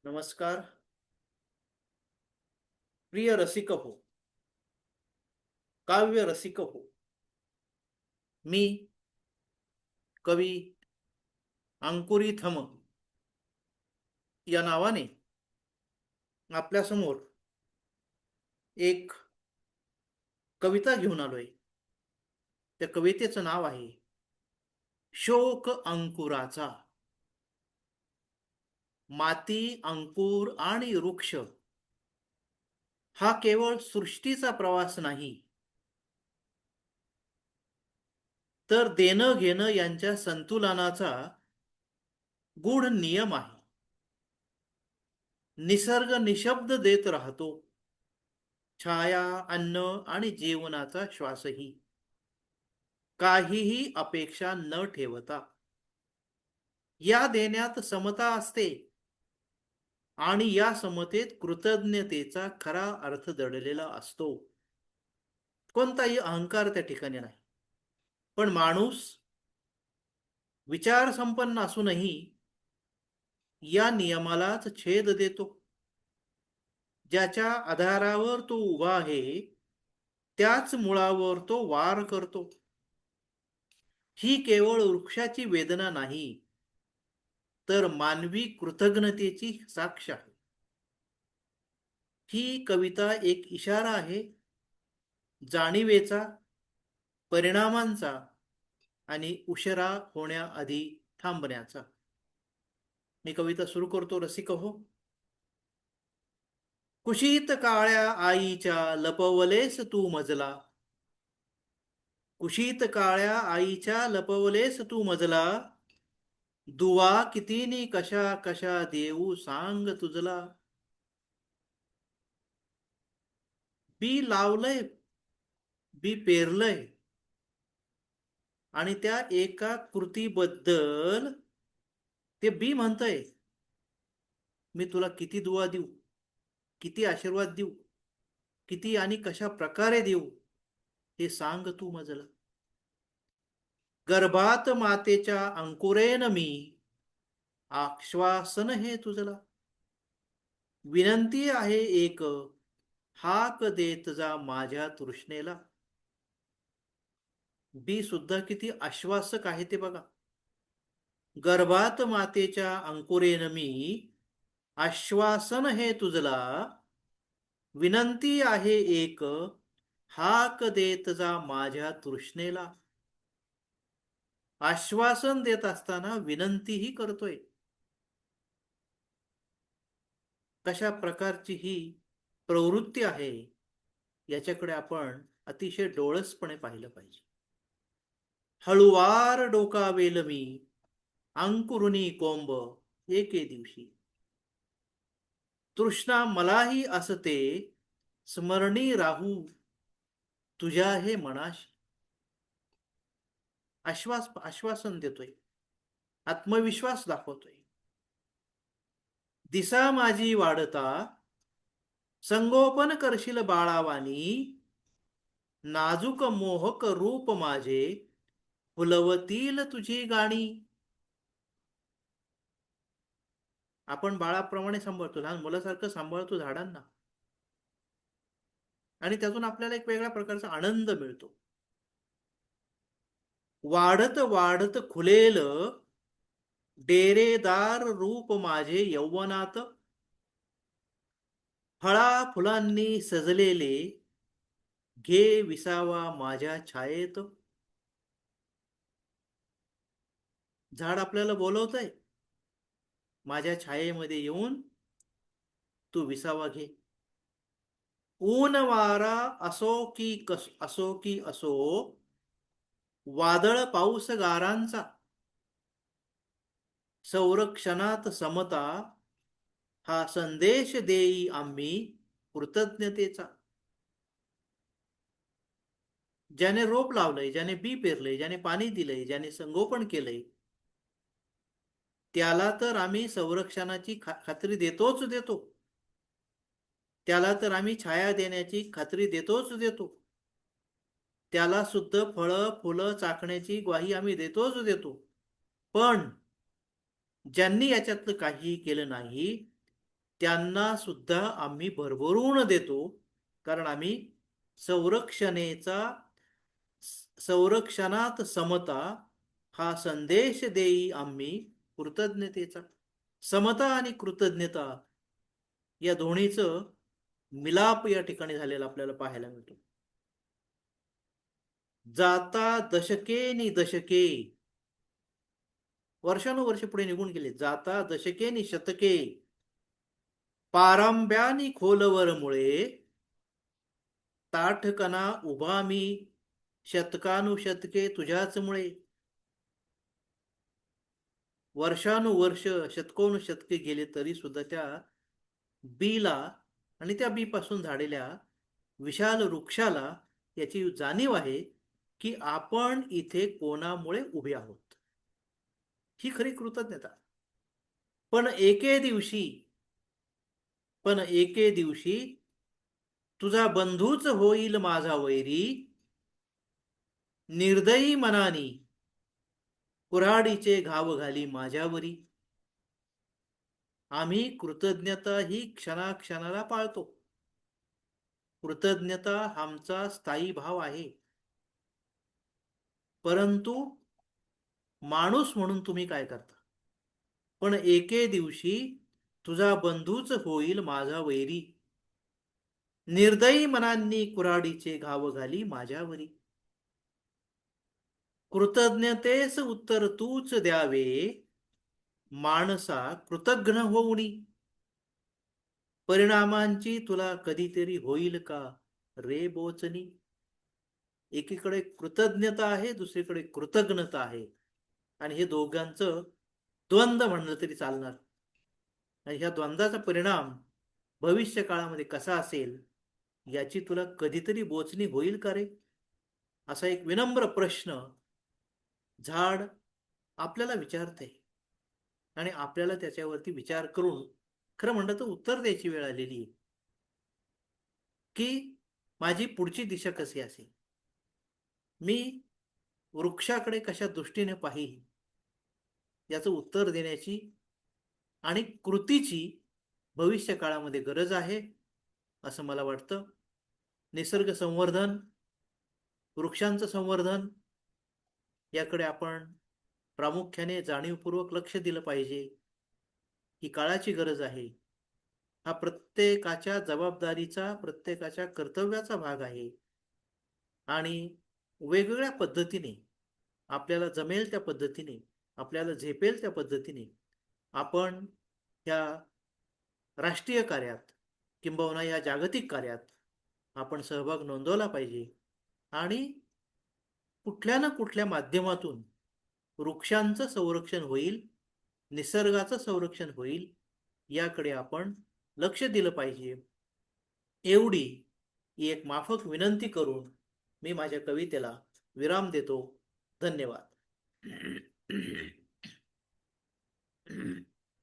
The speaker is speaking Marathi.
नमस्कार. प्रिय रसिक हो, काव्य रसिक हो. मी कवी अंकुरी थम या नावाने आपल्यासमोर एक कविता घेऊन आलोय. त्या कवितेचं नाव आहे शोक अंकुराचा. माती, अंकुर आणि वृक्ष हा केवळ सृष्टीचा प्रवास नाही, तर देणं घेणं यांच्या संतुलनाचा गूढ नियम आहे. निसर्ग निशब्द देत राहतो, छाया, अन्न आणि जीवनाचा श्वासही, काहीही अपेक्षा न ठेवता. या देण्यात समता असते आणि या समतेत कृतज्ञतेचा खरा अर्थ दडलेला असतो. कोणताही अहंकार त्या ठिकाणी नाही. पण माणूस विचार संपन्न असूनही या नियमालाच छेद देतो. ज्याच्या आधारावर तो उभा आहे त्याच मुळावर तो वार करतो. ही केवळ वृक्षाची वेदना नाही, तर मानवी कृतज्ञतेची साक्ष आहे. ही कविता एक इशारा आहे जाणीवेचा, परिणामांचा आणि उशिरा होण्याआधी थांबण्याचा. मी कविता सुरू करतो रसिक हो. कुशीत काळ्या आईच्या लपवलेस तू मजला. कुशीत काळ्या आईच्या लपवलेस तू मजला. दुवा कितीनी कशा कशा देऊ सांग तुझला. बी लावलंय, बी पेरलंय आणि त्या एका कृतीबद्दल ते बी म्हणतंय, मी तुला किती दुवा देऊ, किती आशीर्वाद देऊ, किती आणि कशा प्रकारे देऊ, हे सांग तू मजला. गर्भात मातेच्या अंकुरेन मी आश्वासन हे तुझला. विनंती आहे एक, हाक देत जा माझ्या तृष्णेला. बी सुद्धा किती आश्वासक आहे ते बघा. गर्भात मातेच्या अंकुरेन मी आश्वासन हे तुझला. विनंती आहे एक, हाक देत जा माझ्या तृष्णेला. आश्वासन देत असताना विनंतीही करतोय. कशा प्रकारची ही प्रवृत्ती आहे याच्याकडे आपण अतिशय डोळसपणे पाहिलं पाहिजे. हळुवार डोकावेल मी अंकुरुनी कोंब एके दिवशी. तृष्णा मलाही असते स्मरणी राहू तुझ्या हे मनाशी. आश्वासन देतोय, आत्मविश्वास दाखवतोय. दिसा माझी वाढता संगोपन करशील बाळावानी. नाजूक मोहक रूप माझे फुलवतील तुझी गाणी. आपण बाळाप्रमाणे सांभाळतो, लहान मुलासारखं सांभाळतो झाडांना आणि त्यातून आपल्याला एक वेगळ्या प्रकारचा आनंद मिळतो. वाढत वाढत खुलेल डेरेदार रूप माझे यौवनात. फळा फुलांनी सजलेले घे विसावा माझ्या छायेत. झाड आपल्याला बोलवतंय, माझ्या छायेमध्ये येऊन तू विसावा घे. ऊन वारा असो की असो, वादळ पाऊस गारांचा. संरक्षणात समता हा संदेश देई आम्ही कृतज्ञतेचा. ज्याने रोप लावलंय, ज्याने बी पेरलंय, ज्याने पाणी दिलंय, ज्याने संगोपन केलंय, त्याला तर आम्ही संरक्षणाची खात्री देतोच देतो. त्याला तर आम्ही छाया देण्याची खात्री देतोच देतो. त्याला सुद्धा फळं फुलं चाकण्याची ग्वाही आम्ही देतोच देतो. पण ज्यांनी याच्यातलं काहीही केलं नाही त्यांना सुद्धा आम्ही भरभरून देतो, कारण आम्ही संरक्षणेचा संरक्षणात समता हा संदेश देई आम्ही कृतज्ञतेचा. समता आणि कृतज्ञता या दोन्हीचं मिलाप या ठिकाणी झालेला आपल्याला पाहायला मिळतो. जाता दशके नि दशके, वर्षानुवर्ष पुढे निघून गेले. जाता दशके नि शतके, पारंब्यानी खोलवर मुळे, ताठकना उभा मी, शतकानुशतके तुझ्याच मुळे. वर्षानुवर्ष शतकोनुशतके गेले तरी सुद्धा त्या बीला आणि त्या बी पासून झालेल्या विशाल वृक्षाला याची जाणीव आहे की आपण इथे कोणामुळे उभे आहोत. ही खरी कृतज्ञता. पण एके दिवशी पण एके दिवशी तुझा बंधूच होईल माझा वैरी, निर्दयी मनानी कुऱ्हाडीचे घाव घाली माझ्यावरी. आम्ही कृतज्ञता ही क्षणाक्षणाला पाळतो. कृतज्ञता आमचा स्थायी भाव आहे. परंतु माणूस म्हणून तुम्ही काय करता? पण एके दिवशी तुझा बंधूच होईल माझा वैरी, निर्दयी मनांनी कुऱ्हाडीचे घाव घाली माझ्यावरी. कृतज्ञतेस उत्तर तूच द्यावे, माणसा कृतज्ञ होऊनी. परिणामांची तुला कधीतरी होईल का रे बोचणी. एकीकडे कृतज्ञता आहे, दुसरीकडे कृतज्ञता आहे, आणि हे दोघांचं द्वंद्व म्हणलं तरी चालणार. आणि ह्या द्वंद्वाचा परिणाम भविष्य काळामध्ये कसा असेल याची तुला कधीतरी बोचणी होईल का रे, असा एक विनम्र प्रश्न झाड आपल्याला विचारते. आणि आपल्याला त्याच्यावरती विचार करून खरं म्हणलं तर उत्तर द्यायची वेळ आलेली आहे की माझी पुढची दिशा कशी असेल, मी वृक्षाकडे कशा दृष्टीने पाहिल, याचं उत्तर देण्याची आणि कृतीची भविष्य काळामध्ये गरज आहे असं मला वाटतं. निसर्ग संवर्धन, वृक्षांचं संवर्धन याकडे आपण प्रामुख्याने जाणीवपूर्वक लक्ष दिलं पाहिजे. ही काळाची गरज आहे. हा प्रत्येकाच्या जबाबदारीचा, प्रत्येकाच्या कर्तव्याचा भाग आहे. आणि वेगवेगळ्या पद्धतीने आपल्याला जमेल त्या पद्धतीने, आपल्याला झेपेल त्या पद्धतीने आपण या राष्ट्रीय कार्यात किंबहुना या जागतिक कार्यात आपण सहभाग नोंदवला पाहिजे. आणि कुठल्या ना कुठल्या माध्यमातून वृक्षांचं संरक्षण होईल, निसर्गाचं संरक्षण होईल, याकडे आपण लक्ष दिलं पाहिजे. एवढी एक माफक विनंती करून मी माझ्या कवितेला विराम देतो. धन्यवाद.